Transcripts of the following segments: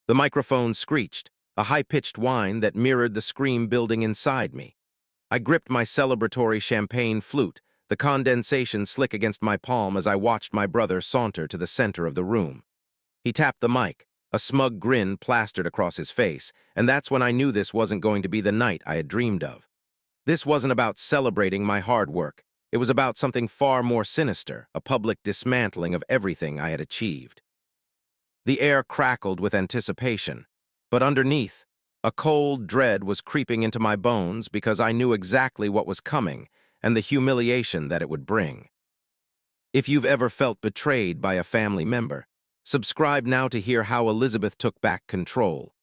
The microphone screeched, a high-pitched whine that mirrored the scream building inside me. I gripped my celebratory champagne flute, the condensation slick against my palm as I watched my brother saunter to the center of the room. He tapped the mic, a smug grin plastered across his face, and that's when I knew this wasn't going to be the night I had dreamed of. This wasn't about celebrating my hard work. It was about something far more sinister, a public dismantling of everything I had achieved. The air crackled with anticipation, but underneath, a cold dread was creeping into my bones because I knew exactly what was coming and the humiliation that it would bring. If you've ever felt betrayed by a family member, subscribe now to hear how Elizabeth took back control.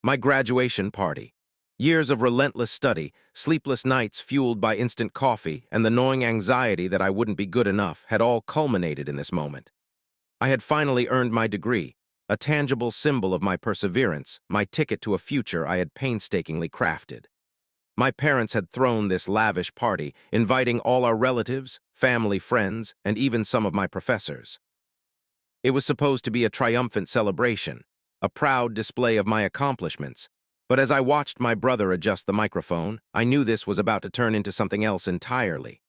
My graduation party. Years of relentless study, sleepless nights fueled by instant coffee, and the gnawing anxiety that I wouldn't be good enough had all culminated in this moment. I had finally earned my degree, a tangible symbol of my perseverance, my ticket to a future I had painstakingly crafted. My parents had thrown this lavish party, inviting all our relatives, family, friends, and even some of my professors. It was supposed to be a triumphant celebration, a proud display of my accomplishments, but as I watched my brother adjust the microphone, I knew this was about to turn into something else entirely.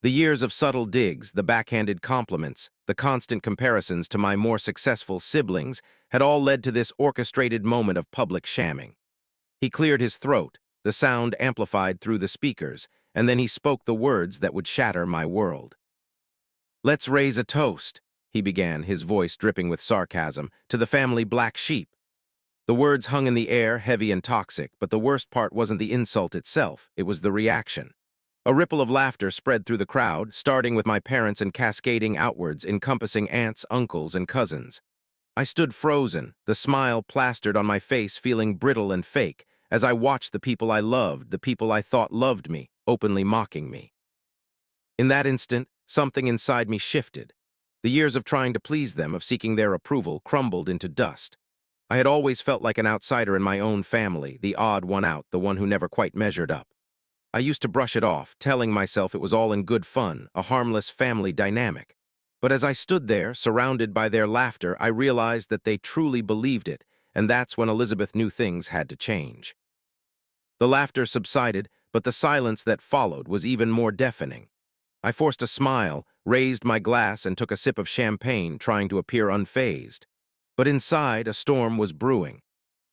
The years of subtle digs, the backhanded compliments, the constant comparisons to my more successful siblings had all led to this orchestrated moment of public shamming. He cleared his throat, the sound amplified through the speakers, and then he spoke the words that would shatter my world. "Let's raise a toast," he began, his voice dripping with sarcasm, "to the family black sheep." The words hung in the air, heavy and toxic, but the worst part wasn't the insult itself, it was the reaction. A ripple of laughter spread through the crowd, starting with my parents and cascading outwards, encompassing aunts, uncles, and cousins. I stood frozen, the smile plastered on my face feeling brittle and fake, as I watched the people I loved, the people I thought loved me, openly mocking me. In that instant, something inside me shifted. The years of trying to please them, of seeking their approval, crumbled into dust. I had always felt like an outsider in my own family, the odd one out, the one who never quite measured up. I used to brush it off, telling myself it was all in good fun, a harmless family dynamic. But as I stood there, surrounded by their laughter, I realized that they truly believed it, and that's when Elizabeth knew things had to change. The laughter subsided, but the silence that followed was even more deafening. I forced a smile, raised my glass, and took a sip of champagne, trying to appear unfazed. But inside, a storm was brewing.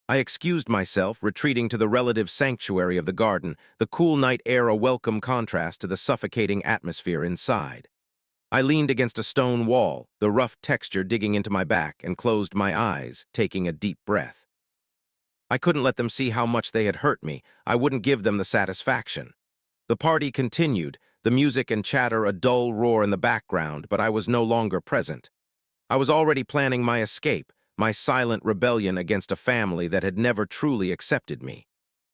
I excused myself, retreating to the relative sanctuary of the garden, the cool night air a welcome contrast to the suffocating atmosphere inside. I leaned against a stone wall, the rough texture digging into my back, and closed my eyes, taking a deep breath. I couldn't let them see how much they had hurt me. I wouldn't give them the satisfaction. The party continued, the music and chatter a dull roar in the background, but I was no longer present. I was already planning my escape, my silent rebellion against a family that had never truly accepted me.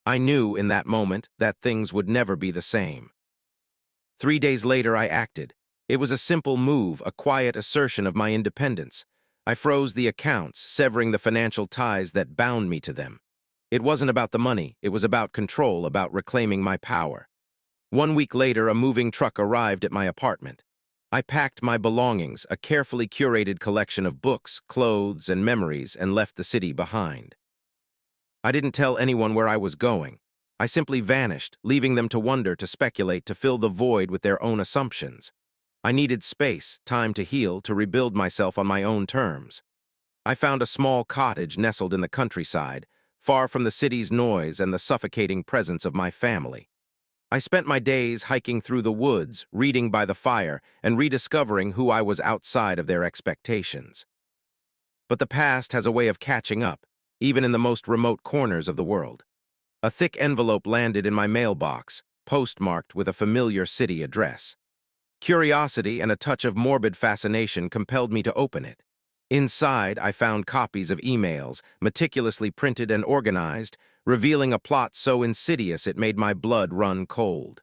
I knew in that moment that things would never be the same. 3 days later, I acted. It was a simple move, a quiet assertion of my independence. I froze the accounts, severing the financial ties that bound me to them. It wasn't about the money, it was about control, about reclaiming my power. 1 week later, a moving truck arrived at my apartment. I packed my belongings, a carefully curated collection of books, clothes, and memories, and left the city behind. I didn't tell anyone where I was going. I simply vanished, leaving them to wonder, to speculate, to fill the void with their own assumptions. I needed space, time to heal, to rebuild myself on my own terms. I found a small cottage nestled in the countryside, far from the city's noise and the suffocating presence of my family. I spent my days hiking through the woods, reading by the fire, and rediscovering who I was outside of their expectations. But the past has a way of catching up, even in the most remote corners of the world. A thick envelope landed in my mailbox, postmarked with a familiar city address. Curiosity and a touch of morbid fascination compelled me to open it. Inside, I found copies of emails, meticulously printed and organized, revealing a plot so insidious it made my blood run cold.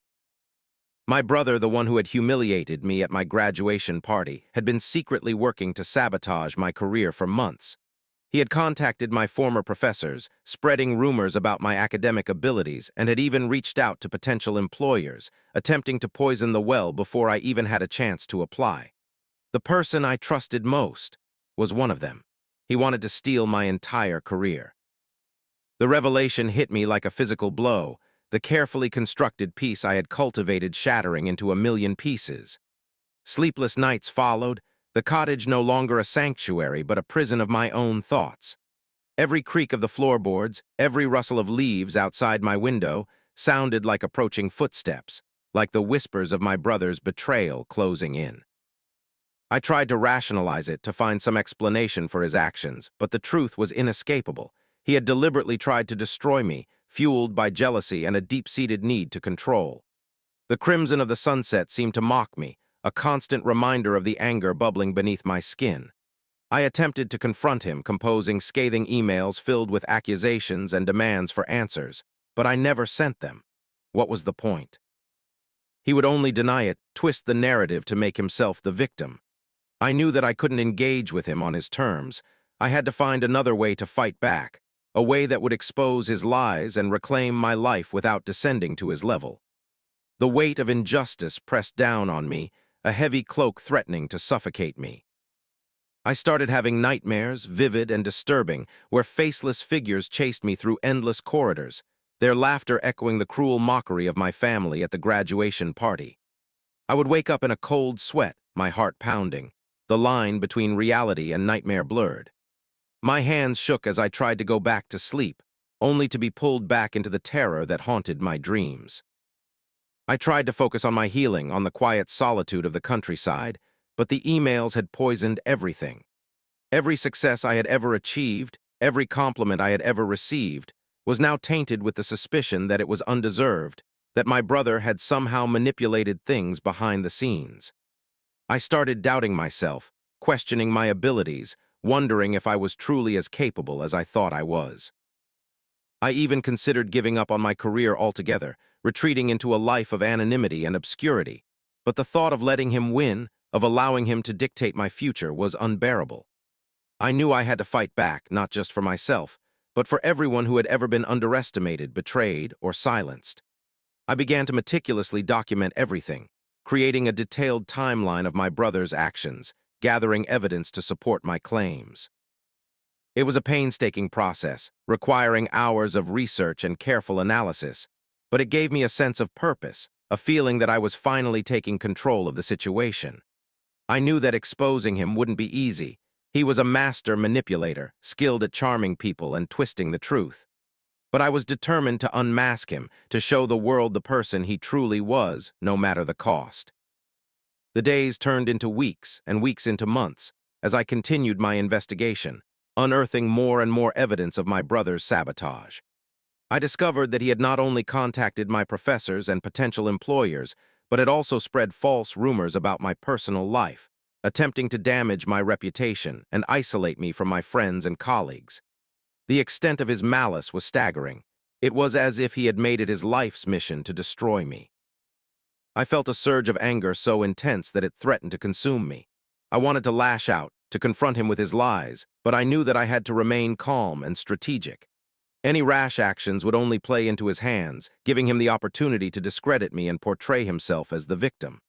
My brother, the one who had humiliated me at my graduation party, had been secretly working to sabotage my career for months. He had contacted my former professors, spreading rumors about my academic abilities, and had even reached out to potential employers, attempting to poison the well before I even had a chance to apply. The person I trusted most was one of them. He wanted to steal my entire career. The revelation hit me like a physical blow, the carefully constructed piece I had cultivated shattering into a million pieces. Sleepless nights followed, the cottage no longer a sanctuary but a prison of my own thoughts. Every creak of the floorboards, every rustle of leaves outside my window sounded like approaching footsteps, like the whispers of my brother's betrayal closing in. I tried to rationalize it, to find some explanation for his actions, but the truth was inescapable. He had deliberately tried to destroy me, fueled by jealousy and a deep-seated need to control. The crimson of the sunset seemed to mock me, a constant reminder of the anger bubbling beneath my skin. I attempted to confront him, composing scathing emails filled with accusations and demands for answers, but I never sent them. What was the point? He would only deny it, twist the narrative to make himself the victim. I knew that I couldn't engage with him on his terms. I had to find another way to fight back, a way that would expose his lies and reclaim my life without descending to his level. The weight of injustice pressed down on me, a heavy cloak threatening to suffocate me. I started having nightmares, vivid and disturbing, where faceless figures chased me through endless corridors, their laughter echoing the cruel mockery of my family at the graduation party. I would wake up in a cold sweat, my heart pounding, the line between reality and nightmare blurred. My hands shook as I tried to go back to sleep, only to be pulled back into the terror that haunted my dreams. I tried to focus on my healing, on the quiet solitude of the countryside, but the emails had poisoned everything. Every success I had ever achieved, every compliment I had ever received, was now tainted with the suspicion that it was undeserved, that my brother had somehow manipulated things behind the scenes. I started doubting myself, questioning my abilities, wondering if I was truly as capable as I thought I was. I even considered giving up on my career altogether, retreating into a life of anonymity and obscurity. But the thought of letting him win, of allowing him to dictate my future, was unbearable. I knew I had to fight back, not just for myself, but for everyone who had ever been underestimated, betrayed, or silenced. I began to meticulously document everything, creating a detailed timeline of my brother's actions, gathering evidence to support my claims. It was a painstaking process, requiring hours of research and careful analysis, but it gave me a sense of purpose, a feeling that I was finally taking control of the situation. I knew that exposing him wouldn't be easy. He was a master manipulator, skilled at charming people and twisting the truth. But I was determined to unmask him, to show the world the person he truly was, no matter the cost. The days turned into weeks, and weeks into months, as I continued my investigation, unearthing more and more evidence of my brother's sabotage. I discovered that he had not only contacted my professors and potential employers, but had also spread false rumors about my personal life, attempting to damage my reputation and isolate me from my friends and colleagues. The extent of his malice was staggering. It was as if he had made it his life's mission to destroy me. I felt a surge of anger so intense that it threatened to consume me. I wanted to lash out, to confront him with his lies, but I knew that I had to remain calm and strategic. Any rash actions would only play into his hands, giving him the opportunity to discredit me and portray himself as the victim.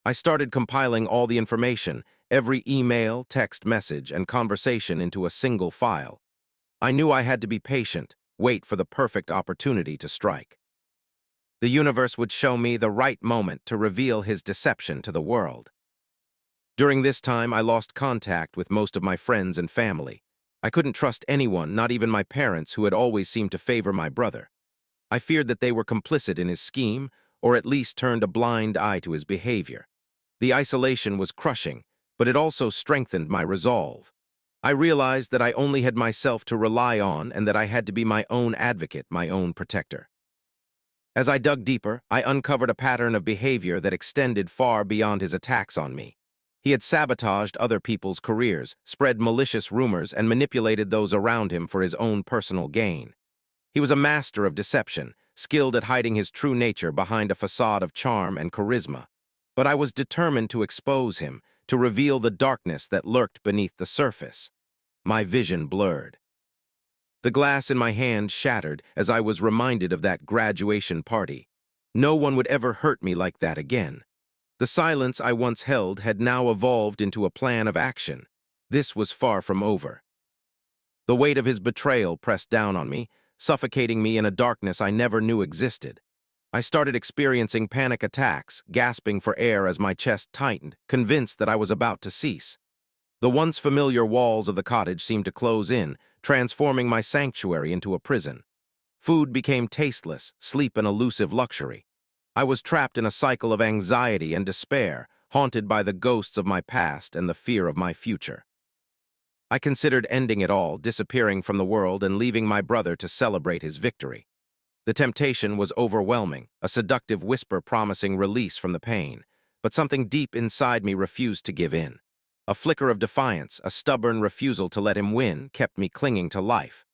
I started compiling all the information, every email, text message, and conversation into a single file. I knew I had to be patient, wait for the perfect opportunity to strike. The universe would show me the right moment to reveal his deception to the world. During this time, I lost contact with most of my friends and family. I couldn't trust anyone, not even my parents, who had always seemed to favor my brother. I feared that they were complicit in his scheme, or at least turned a blind eye to his behavior. The isolation was crushing, but it also strengthened my resolve. I realized that I only had myself to rely on and that I had to be my own advocate, my own protector. As I dug deeper, I uncovered a pattern of behavior that extended far beyond his attacks on me. He had sabotaged other people's careers, spread malicious rumors, and manipulated those around him for his own personal gain. He was a master of deception, skilled at hiding his true nature behind a facade of charm and charisma. But I was determined to expose him, to reveal the darkness that lurked beneath the surface. My vision blurred. The glass in my hand shattered as I was reminded of that graduation party. No one would ever hurt me like that again. The silence I once held had now evolved into a plan of action. This was far from over. The weight of his betrayal pressed down on me, suffocating me in a darkness I never knew existed. I started experiencing panic attacks, gasping for air as my chest tightened, convinced that I was about to cease. The once familiar walls of the cottage seemed to close in, transforming my sanctuary into a prison. Food became tasteless, sleep an elusive luxury. I was trapped in a cycle of anxiety and despair, haunted by the ghosts of my past and the fear of my future. I considered ending it all, disappearing from the world and leaving my brother to celebrate his victory. The temptation was overwhelming, a seductive whisper promising release from the pain, but something deep inside me refused to give in. A flicker of defiance, a stubborn refusal to let him win, kept me clinging to life.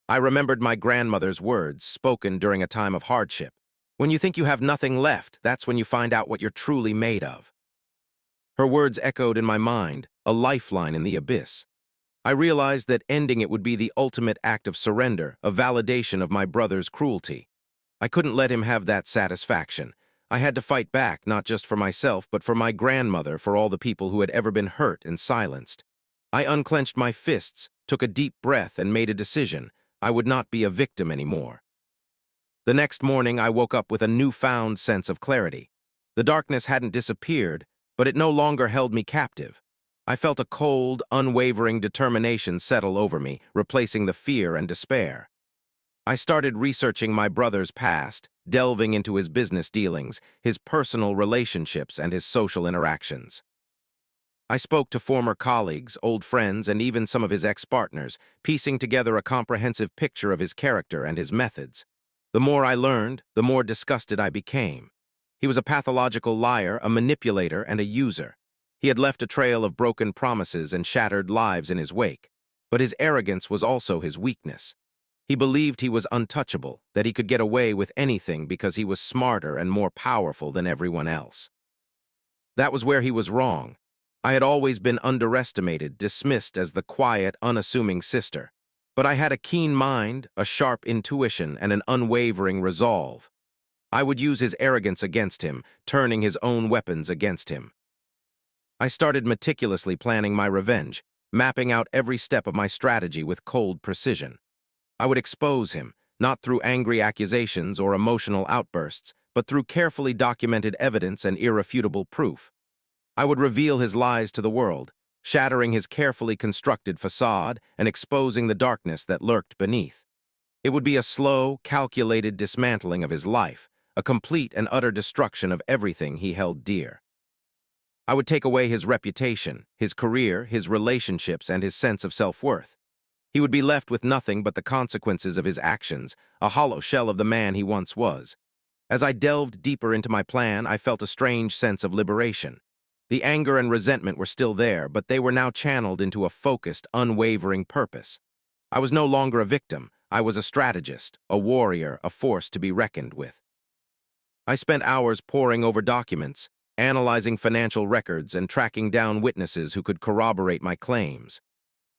I remembered my grandmother's words, spoken during a time of hardship. When you think you have nothing left, that's when you find out what you're truly made of. Her words echoed in my mind, a lifeline in the abyss. I realized that ending it would be the ultimate act of surrender, a validation of my brother's cruelty. I couldn't let him have that satisfaction. I had to fight back, not just for myself, but for my grandmother, for all the people who had ever been hurt and silenced. I unclenched my fists, took a deep breath, and made a decision. I would not be a victim anymore. The next morning, I woke up with a newfound sense of clarity. The darkness hadn't disappeared, but it no longer held me captive. I felt a cold, unwavering determination settle over me, replacing the fear and despair. I started researching my brother's past, delving into his business dealings, his personal relationships, and his social interactions. I spoke to former colleagues, old friends, and even some of his ex-partners, piecing together a comprehensive picture of his character and his methods. The more I learned, the more disgusted I became. He was a pathological liar, a manipulator, and a user. He had left a trail of broken promises and shattered lives in his wake. But his arrogance was also his weakness. He believed he was untouchable, that he could get away with anything because he was smarter and more powerful than everyone else. That was where he was wrong. I had always been underestimated, dismissed as the quiet, unassuming sister. But I had a keen mind, a sharp intuition, and an unwavering resolve. I would use his arrogance against him, turning his own weapons against him. I started meticulously planning my revenge, mapping out every step of my strategy with cold precision. I would expose him, not through angry accusations or emotional outbursts, but through carefully documented evidence and irrefutable proof. I would reveal his lies to the world, shattering his carefully constructed facade and exposing the darkness that lurked beneath. It would be a slow, calculated dismantling of his life, a complete and utter destruction of everything he held dear. I would take away his reputation, his career, his relationships, and his sense of self-worth. He would be left with nothing but the consequences of his actions, a hollow shell of the man he once was. As I delved deeper into my plan, I felt a strange sense of liberation. The anger and resentment were still there, but they were now channeled into a focused, unwavering purpose. I was no longer a victim. I was a strategist, a warrior, a force to be reckoned with. I spent hours poring over documents, analyzing financial records, and tracking down witnesses who could corroborate my claims.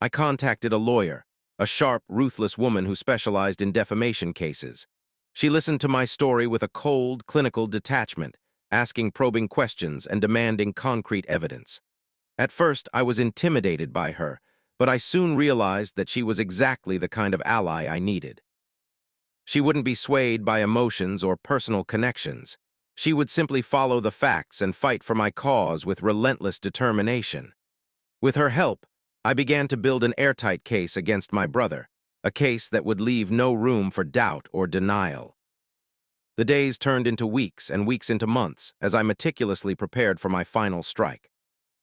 I contacted a lawyer, a sharp, ruthless woman who specialized in defamation cases. She listened to my story with a cold, clinical detachment, asking probing questions and demanding concrete evidence. At first, I was intimidated by her, but I soon realized that she was exactly the kind of ally I needed. She wouldn't be swayed by emotions or personal connections. She would simply follow the facts and fight for my cause with relentless determination. With her help, I began to build an airtight case against my brother, a case that would leave no room for doubt or denial. The days turned into weeks and weeks into months as I meticulously prepared for my final strike.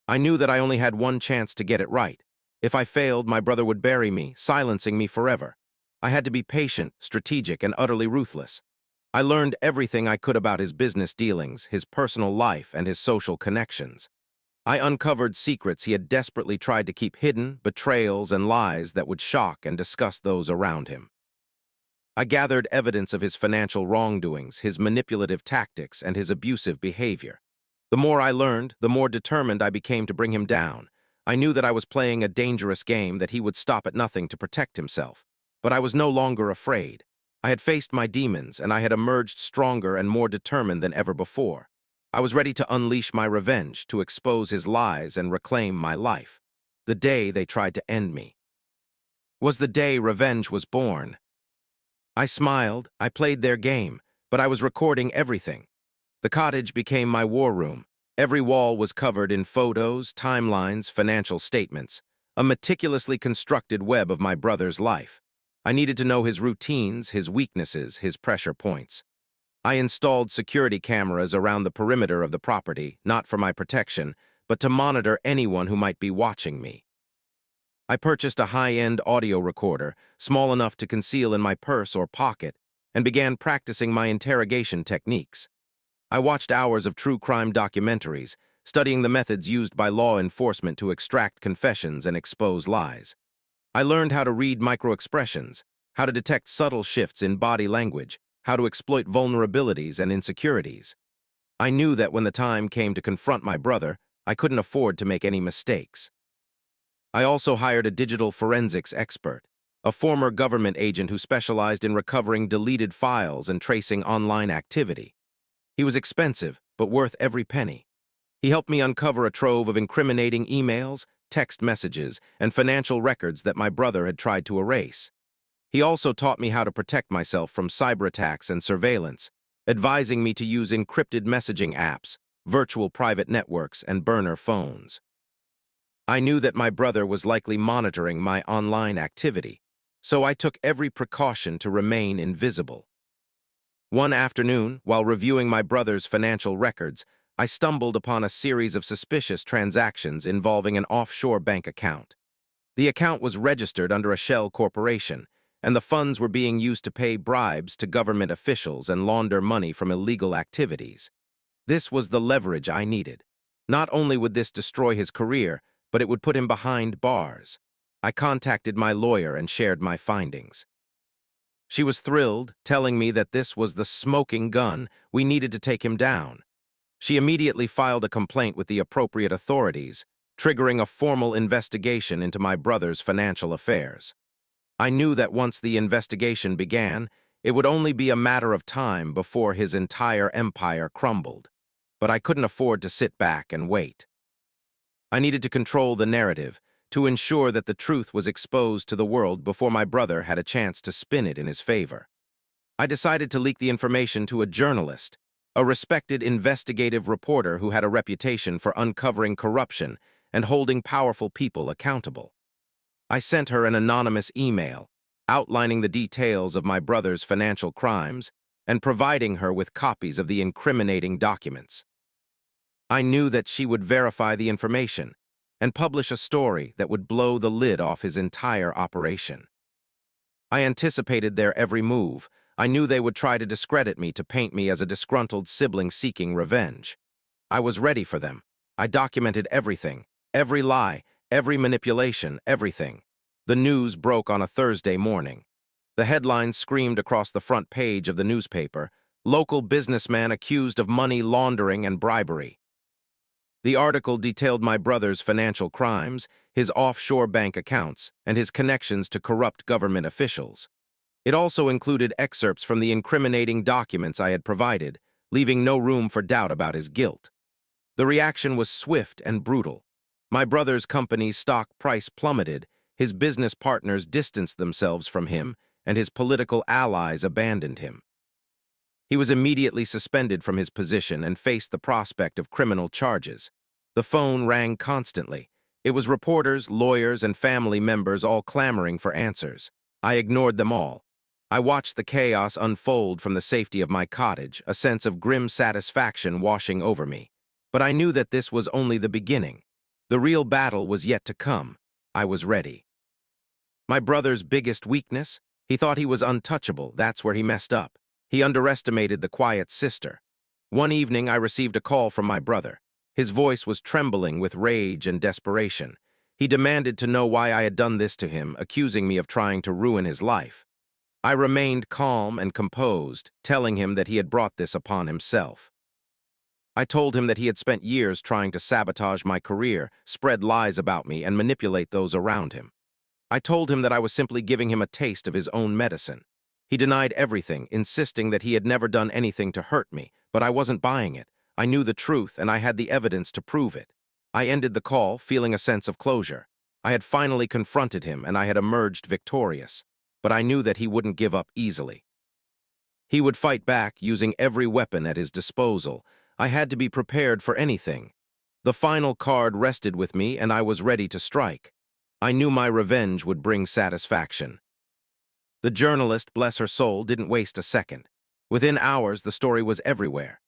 I knew that I only had one chance to get it right. If I failed, my brother would bury me, silencing me forever. I had to be patient, strategic, and utterly ruthless. I learned everything I could about his business dealings, his personal life, and his social connections. I uncovered secrets he had desperately tried to keep hidden, betrayals and lies that would shock and disgust those around him. I gathered evidence of his financial wrongdoings, his manipulative tactics, and his abusive behavior. The more I learned, the more determined I became to bring him down. I knew that I was playing a dangerous game, that he would stop at nothing to protect himself. But I was no longer afraid. I had faced my demons, and I had emerged stronger and more determined than ever before. I was ready to unleash my revenge, to expose his lies and reclaim my life. The day they tried to end me. was the day revenge was born. I smiled, I played their game, but I was recording everything. The cottage became my war room. Every wall was covered in photos, timelines, financial statements, a meticulously constructed web of my brother's life. I needed to know his routines, his weaknesses, his pressure points. I installed security cameras around the perimeter of the property, not for my protection, but to monitor anyone who might be watching me. I purchased a high-end audio recorder, small enough to conceal in my purse or pocket, and began practicing my interrogation techniques. I watched hours of true crime documentaries, studying the methods used by law enforcement to extract confessions and expose lies. I learned how to read microexpressions, how to detect subtle shifts in body language, how to exploit vulnerabilities and insecurities. I knew that when the time came to confront my brother, I couldn't afford to make any mistakes. I also hired a digital forensics expert, a former government agent who specialized in recovering deleted files and tracing online activity. He was expensive, but worth every penny. He helped me uncover a trove of incriminating emails, text messages, and financial records that my brother had tried to erase. He also taught me how to protect myself from cyber attacks and surveillance, advising me to use encrypted messaging apps, virtual private networks, and burner phones. I knew that my brother was likely monitoring my online activity, so I took every precaution to remain invisible. One afternoon, while reviewing my brother's financial records, I stumbled upon a series of suspicious transactions involving an offshore bank account. The account was registered under a shell corporation, and the funds were being used to pay bribes to government officials and launder money from illegal activities. This was the leverage I needed. Not only would this destroy his career, but it would put him behind bars. I contacted my lawyer and shared my findings. She was thrilled, telling me that this was the smoking gun we needed to take him down. She immediately filed a complaint with the appropriate authorities, triggering a formal investigation into my brother's financial affairs. I knew that once the investigation began, it would only be a matter of time before his entire empire crumbled. But I couldn't afford to sit back and wait. I needed to control the narrative, to ensure that the truth was exposed to the world before my brother had a chance to spin it in his favor. I decided to leak the information to a journalist, a respected investigative reporter who had a reputation for uncovering corruption and holding powerful people accountable. I sent her an anonymous email, outlining the details of my brother's financial crimes and providing her with copies of the incriminating documents. I knew that she would verify the information and publish a story that would blow the lid off his entire operation. I anticipated their every move. I knew they would try to discredit me, to paint me as a disgruntled sibling seeking revenge. I was ready for them. I documented everything, every lie, every manipulation, everything. The news broke on a Thursday morning. The headlines screamed across the front page of the newspaper: "Local businessman accused of money laundering and bribery." The article detailed my brother's financial crimes, his offshore bank accounts, and his connections to corrupt government officials. It also included excerpts from the incriminating documents I had provided, leaving no room for doubt about his guilt. The reaction was swift and brutal. My brother's company's stock price plummeted, his business partners distanced themselves from him, and his political allies abandoned him. He was immediately suspended from his position and faced the prospect of criminal charges. The phone rang constantly. It was reporters, lawyers, and family members all clamoring for answers. I ignored them all. I watched the chaos unfold from the safety of my cottage, a sense of grim satisfaction washing over me. But I knew that this was only the beginning. The real battle was yet to come. I was ready. My brother's biggest weakness? He thought he was untouchable. That's where he messed up. He underestimated the quiet sister. One evening, I received a call from my brother. His voice was trembling with rage and desperation. He demanded to know why I had done this to him, accusing me of trying to ruin his life. I remained calm and composed, telling him that he had brought this upon himself. I told him that he had spent years trying to sabotage my career, spread lies about me, and manipulate those around him. I told him that I was simply giving him a taste of his own medicine. He denied everything, insisting that he had never done anything to hurt me, but I wasn't buying it. I knew the truth, and I had the evidence to prove it. I ended the call, feeling a sense of closure. I had finally confronted him and I had emerged victorious, but I knew that he wouldn't give up easily. He would fight back using every weapon at his disposal. I had to be prepared for anything. The final card rested with me and I was ready to strike. I knew my revenge would bring satisfaction. The journalist, bless her soul, didn't waste a second. Within hours, the story was everywhere.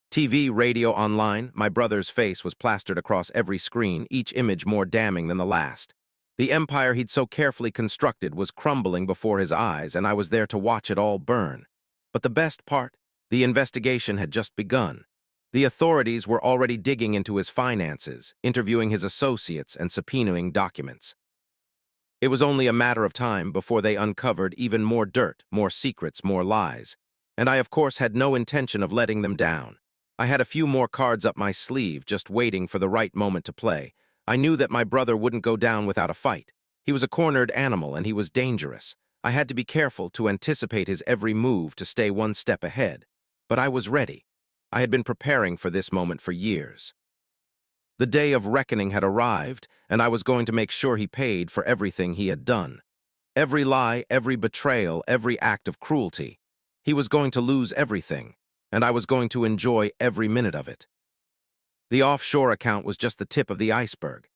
TV, radio, online, my brother's face was plastered across every screen, each image more damning than the last. The empire he'd so carefully constructed was crumbling before his eyes, and I was there to watch it all burn. But the best part, the investigation had just begun. The authorities were already digging into his finances, interviewing his associates, and subpoenaing documents. It was only a matter of time before they uncovered even more dirt, more secrets, more lies. And I, of course, had no intention of letting them down. I had a few more cards up my sleeve, just waiting for the right moment to play. I knew that my brother wouldn't go down without a fight. He was a cornered animal, and he was dangerous. I had to be careful to anticipate his every move to stay one step ahead. But I was ready. I had been preparing for this moment for years. The day of reckoning had arrived, and I was going to make sure he paid for everything he had done. Every lie, every betrayal, every act of cruelty. He was going to lose everything, and I was going to enjoy every minute of it. The offshore account was just the tip of the iceberg.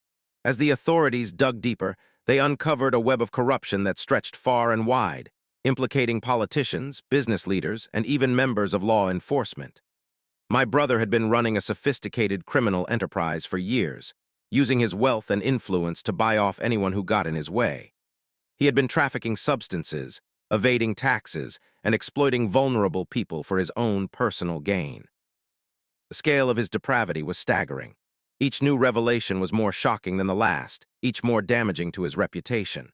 As the authorities dug deeper, they uncovered a web of corruption that stretched far and wide, implicating politicians, business leaders, and even members of law enforcement. My brother had been running a sophisticated criminal enterprise for years, using his wealth and influence to buy off anyone who got in his way. He had been trafficking substances, evading taxes, and exploiting vulnerable people for his own personal gain. The scale of his depravity was staggering. Each new revelation was more shocking than the last, each more damaging to his reputation.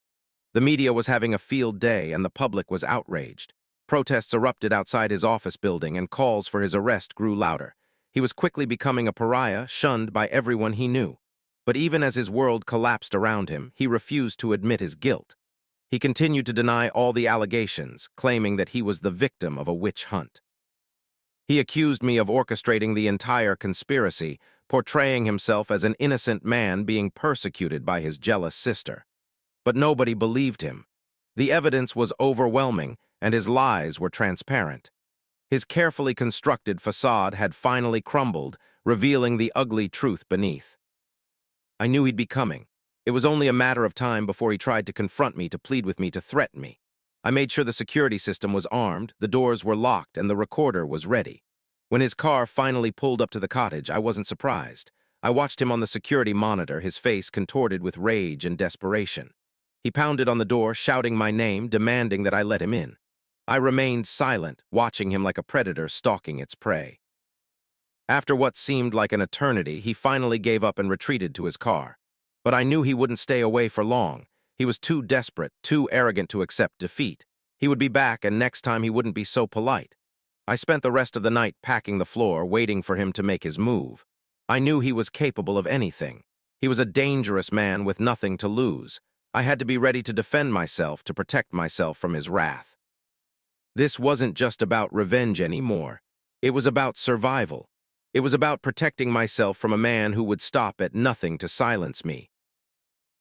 The media was having a field day and the public was outraged. Protests erupted outside his office building and calls for his arrest grew louder. He was quickly becoming a pariah, shunned by everyone he knew. But even as his world collapsed around him, he refused to admit his guilt. He continued to deny all the allegations, claiming that he was the victim of a witch hunt. He accused me of orchestrating the entire conspiracy, portraying himself as an innocent man being persecuted by his jealous sister. But nobody believed him. The evidence was overwhelming, and his lies were transparent. His carefully constructed facade had finally crumbled, revealing the ugly truth beneath. I knew he'd be coming. It was only a matter of time before he tried to confront me, to plead with me, to threaten me. I made sure the security system was armed, the doors were locked, and the recorder was ready. When his car finally pulled up to the cottage, I wasn't surprised. I watched him on the security monitor, his face contorted with rage and desperation. He pounded on the door, shouting my name, demanding that I let him in. I remained silent, watching him like a predator stalking its prey. After what seemed like an eternity, he finally gave up and retreated to his car. But I knew he wouldn't stay away for long. He was too desperate, too arrogant to accept defeat. He would be back, and next time he wouldn't be so polite. I spent the rest of the night packing the floor, waiting for him to make his move. I knew he was capable of anything. He was a dangerous man with nothing to lose. I had to be ready to defend myself, to protect myself from his wrath. This wasn't just about revenge anymore. It was about survival. It was about protecting myself from a man who would stop at nothing to silence me.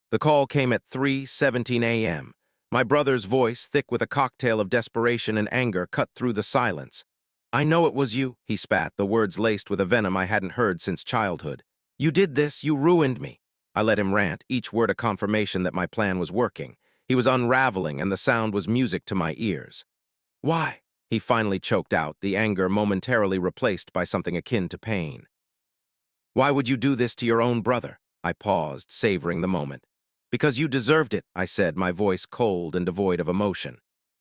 The call came at 3:17 a.m. My brother's voice, thick with a cocktail of desperation and anger, cut through the silence. "I know it was you," he spat, the words laced with a venom I hadn't heard since childhood. "You did this, you ruined me." I let him rant, each word a confirmation that my plan was working. He was unraveling, and the sound was music to my ears. "Why?" he finally choked out, the anger momentarily replaced by something akin to pain. "Why would you do this to your own brother?" I paused, savoring the moment. "Because you deserved it," I said, my voice cold and devoid of emotion.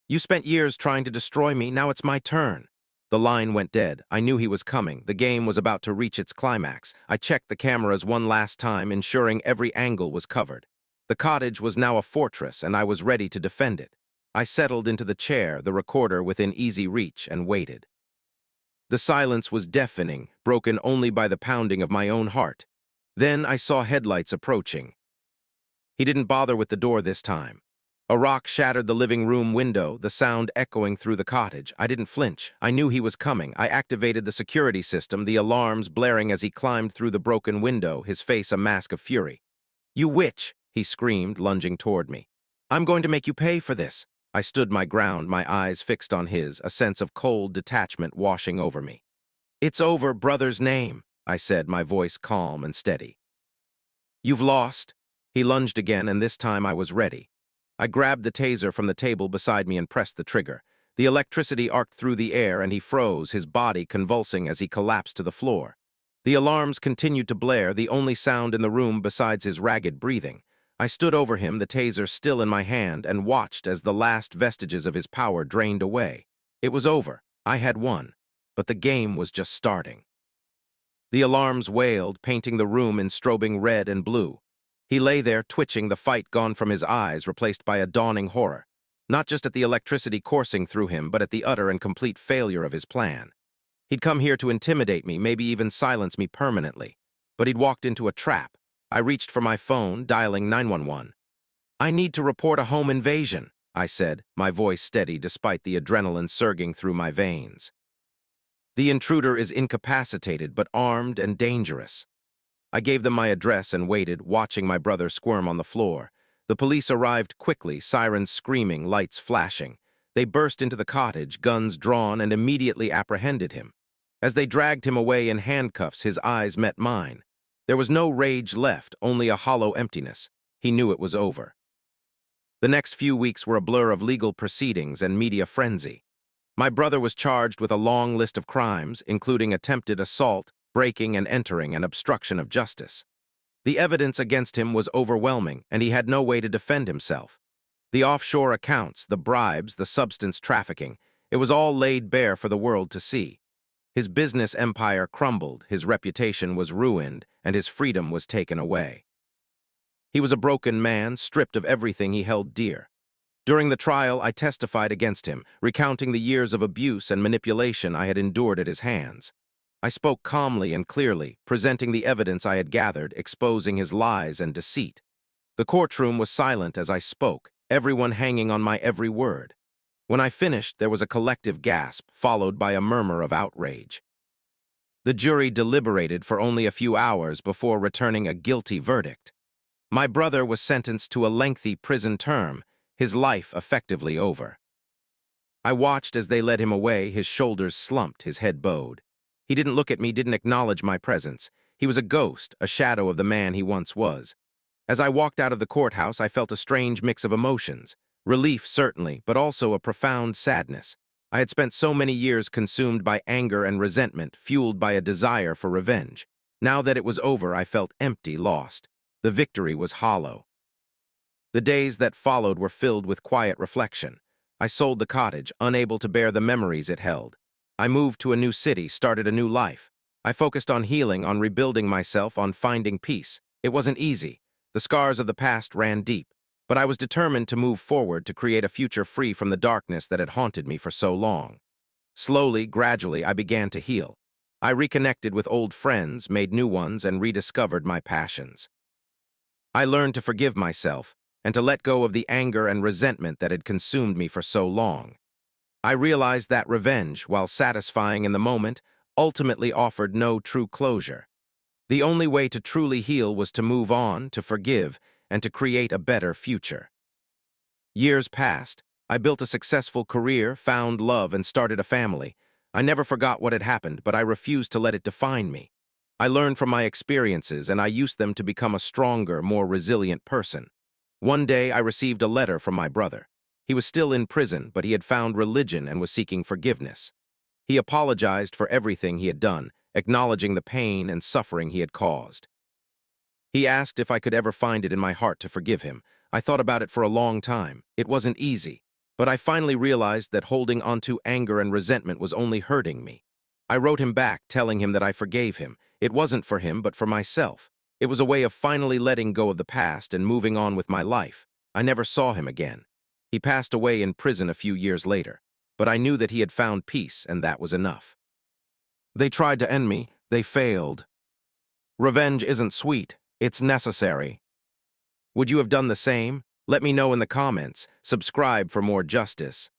"You spent years trying to destroy me, now it's my turn." The line went dead. I knew he was coming. The game was about to reach its climax. I checked the cameras one last time, ensuring every angle was covered. The cottage was now a fortress, and I was ready to defend it. I settled into the chair, the recorder within easy reach, and waited. The silence was deafening, broken only by the pounding of my own heart. Then I saw headlights approaching. He didn't bother with the door this time. A rock shattered the living room window, the sound echoing through the cottage. I didn't flinch. I knew he was coming. I activated the security system, the alarms blaring as he climbed through the broken window, his face a mask of fury. "You witch!" he screamed, lunging toward me. I'm going to make you pay for this. I stood my ground, my eyes fixed on his, a sense of cold detachment washing over me. It's over, brother's name, I said, my voice calm and steady. You've lost. He lunged again, and this time I was ready. I grabbed the taser from the table beside me and pressed the trigger. The electricity arced through the air, and he froze, his body convulsing as he collapsed to the floor. The alarms continued to blare, the only sound in the room besides his ragged breathing. I stood over him, the taser still in my hand, and watched as the last vestiges of his power drained away. It was over. I had won. But the game was just starting. The alarms wailed, painting the room in strobing red and blue. He lay there, twitching, the fight gone from his eyes, replaced by a dawning horror. Not just at the electricity coursing through him, but at the utter and complete failure of his plan. He'd come here to intimidate me, maybe even silence me permanently. But he'd walked into a trap. I reached for my phone, dialing 911. I need to report a home invasion, I said, my voice steady despite the adrenaline surging through my veins. The intruder is incapacitated, but armed and dangerous. I gave them my address and waited, watching my brother squirm on the floor. The police arrived quickly, sirens screaming, lights flashing. They burst into the cottage, guns drawn, and immediately apprehended him. As they dragged him away in handcuffs, his eyes met mine. There was no rage left, only a hollow emptiness. He knew it was over. The next few weeks were a blur of legal proceedings and media frenzy. My brother was charged with a long list of crimes, including attempted assault, breaking and entering, and obstruction of justice. The evidence against him was overwhelming, and he had no way to defend himself. The offshore accounts, the bribes, the substance trafficking, it was all laid bare for the world to see. His business empire crumbled, his reputation was ruined, and his freedom was taken away. He was a broken man, stripped of everything he held dear. During the trial, I testified against him, recounting the years of abuse and manipulation I had endured at his hands. I spoke calmly and clearly, presenting the evidence I had gathered, exposing his lies and deceit. The courtroom was silent as I spoke, everyone hanging on my every word. When I finished, there was a collective gasp, followed by a murmur of outrage. The jury deliberated for only a few hours before returning a guilty verdict. My brother was sentenced to a lengthy prison term, his life effectively over. I watched as they led him away, his shoulders slumped, his head bowed. He didn't look at me, didn't acknowledge my presence. He was a ghost, a shadow of the man he once was. As I walked out of the courthouse, I felt a strange mix of emotions. Relief, certainly, but also a profound sadness. I had spent so many years consumed by anger and resentment, fueled by a desire for revenge. Now that it was over, I felt empty, lost. The victory was hollow. The days that followed were filled with quiet reflection. I sold the cottage, unable to bear the memories it held. I moved to a new city, started a new life. I focused on healing, on rebuilding myself, on finding peace. It wasn't easy. The scars of the past ran deep. But I was determined to move forward, to create a future free from the darkness that had haunted me for so long. Slowly, gradually, I began to heal. I reconnected with old friends, made new ones, and rediscovered my passions. I learned to forgive myself, and to let go of the anger and resentment that had consumed me for so long. I realized that revenge, while satisfying in the moment, ultimately offered no true closure. The only way to truly heal was to move on, to forgive, and to create a better future. Years passed. I built a successful career, found love, and started a family. I never forgot what had happened, but I refused to let it define me. I learned from my experiences, and I used them to become a stronger, more resilient person. One day, I received a letter from my brother. He was still in prison, but he had found religion and was seeking forgiveness. He apologized for everything he had done, acknowledging the pain and suffering he had caused. He asked if I could ever find it in my heart to forgive him. I thought about it for a long time. It wasn't easy, but I finally realized that holding onto anger and resentment was only hurting me. I wrote him back, telling him that I forgave him. It wasn't for him, but for myself. It was a way of finally letting go of the past and moving on with my life. I never saw him again. He passed away in prison a few years later, but I knew that he had found peace, and that was enough. They tried to end me. They failed. Revenge isn't sweet. It's necessary. Would you have done the same? Let me know in the comments. Subscribe for more justice.